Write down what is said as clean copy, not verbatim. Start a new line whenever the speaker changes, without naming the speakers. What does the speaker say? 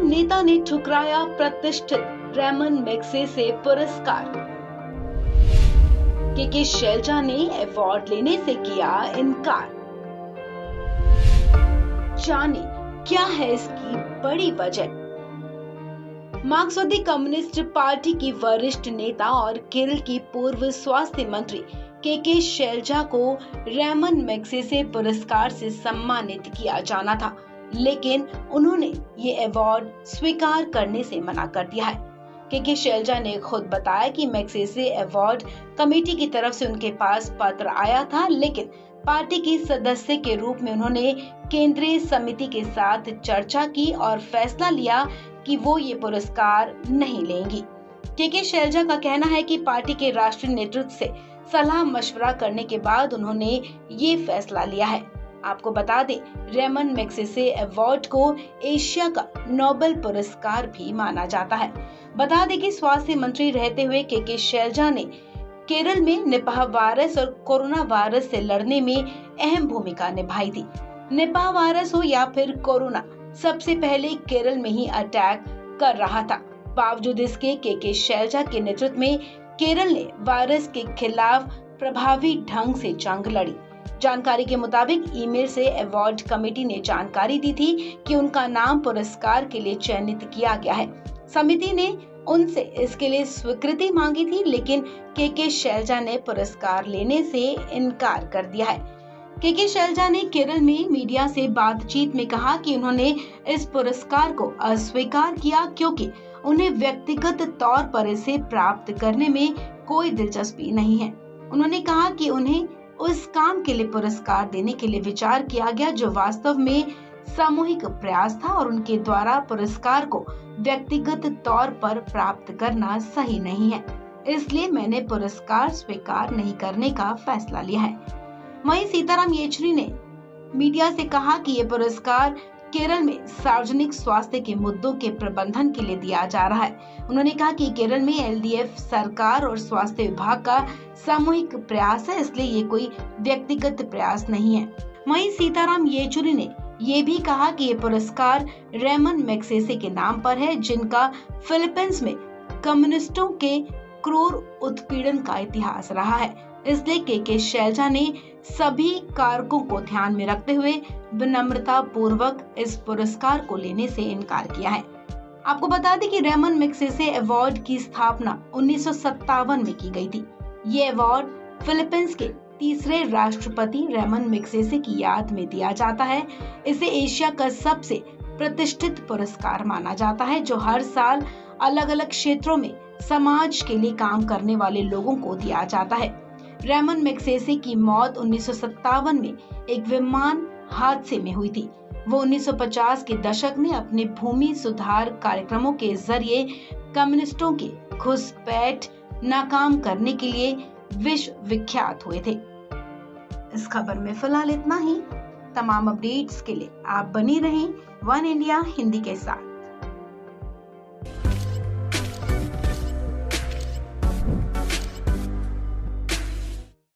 नेता ने ठुकराया प्रतिष्ठित रेमन मैग्सेसे पुरस्कार। के शैलजा ने अवार्ड लेने से किया इनकार। जाने क्या है इसकी बड़ी वजह। मार्क्सवादी कम्युनिस्ट पार्टी की वरिष्ठ नेता और केरल की पूर्व स्वास्थ्य मंत्री के शैलजा को रेमन मैग्सेसे पुरस्कार से सम्मानित किया जाना था, लेकिन उन्होंने ये अवार्ड स्वीकार करने से मना कर दिया है। के शैलजा ने खुद बताया कि मैग्सेसे अवार्ड कमेटी की तरफ से उनके पास पत्र आया था, लेकिन पार्टी की सदस्य के रूप में उन्होंने केंद्रीय समिति के साथ चर्चा की और फैसला लिया कि वो ये पुरस्कार नहीं लेंगी। के शैलजा का कहना है कि पार्टी के राष्ट्रीय नेतृत्व से सलाह मशवरा करने के बाद उन्होंने ये फैसला लिया है। आपको बता दें, रेमन मैग्सेसे अवार्ड को एशिया का नोबेल पुरस्कार भी माना जाता है। बता दें कि स्वास्थ्य मंत्री रहते हुए के शैलजा ने केरल में निपाह वायरस और कोरोना वायरस से लड़ने में अहम भूमिका निभाई थी। निपाह वायरस हो या फिर कोरोना, सबसे पहले केरल में ही अटैक कर रहा था। बावजूद इसके के शैलजा के नेतृत्व में केरल ने वायरस के खिलाफ प्रभावी ढंग से जंग लड़ी। जानकारी के मुताबिक ईमेल से अवार्ड कमेटी ने जानकारी दी थी कि उनका नाम पुरस्कार के लिए चयनित किया गया है। समिति ने उनसे इसके लिए स्वीकृति मांगी थी, लेकिन के शैलजा ने पुरस्कार लेने से इनकार कर दिया है। के शैलजा ने केरल में मीडिया से बातचीत में कहा कि उन्होंने इस पुरस्कार को अस्वीकार किया क्योंकि उन्हें व्यक्तिगत तौर पर इसे प्राप्त करने में कोई दिलचस्पी नहीं है। उन्होंने कहा कि उन्हें उस काम के लिए पुरस्कार देने के लिए विचार किया गया जो वास्तव में सामूहिक प्रयास था और उनके द्वारा पुरस्कार को व्यक्तिगत तौर पर प्राप्त करना सही नहीं है, इसलिए मैंने पुरस्कार स्वीकार नहीं करने का फैसला लिया है। वहीं सीताराम येचुरी ने मीडिया से कहा कि ये पुरस्कार केरल में सार्वजनिक स्वास्थ्य के मुद्दों के प्रबंधन के लिए दिया जा रहा है। उन्होंने कहा कि केरल में एलडीएफ सरकार और स्वास्थ्य विभाग का सामूहिक प्रयास है, इसलिए ये कोई व्यक्तिगत प्रयास नहीं है। वहीं सीताराम येचुरी ने ये भी कहा कि ये पुरस्कार रेमन मैग्सेसे के नाम पर है, जिनका फिलीपींस में कम्युनिस्टों के क्रूर उत्पीड़न का इतिहास रहा है। इसलिए के शैलजा ने सभी कारकों को ध्यान में रखते हुए विनम्रता पूर्वक इस पुरस्कार को लेने से इनकार किया है। आपको बता दें कि रेमन मैग्सेसे अवार्ड की स्थापना 1957 में की गई थी। ये अवार्ड फिलीपींस के तीसरे राष्ट्रपति रेमन मैग्सेसे की याद में दिया जाता है। इसे एशिया का सबसे प्रतिष्ठित पुरस्कार माना जाता है, जो हर साल अलग अलग क्षेत्रों में समाज के लिए काम करने वाले लोगों को दिया जाता है। रेमन मैग्सेसे की मौत 1957 में एक विमान हादसे में हुई थी। वो 1950 के दशक में अपने भूमि सुधार कार्यक्रमों के जरिए कम्युनिस्टों के घुसपैठ नाकाम करने के लिए विश्व विख्यात हुए थे। इस खबर में फिलहाल इतना ही। तमाम अपडेट्स के लिए आप बनी रहें वन इंडिया हिंदी के साथ।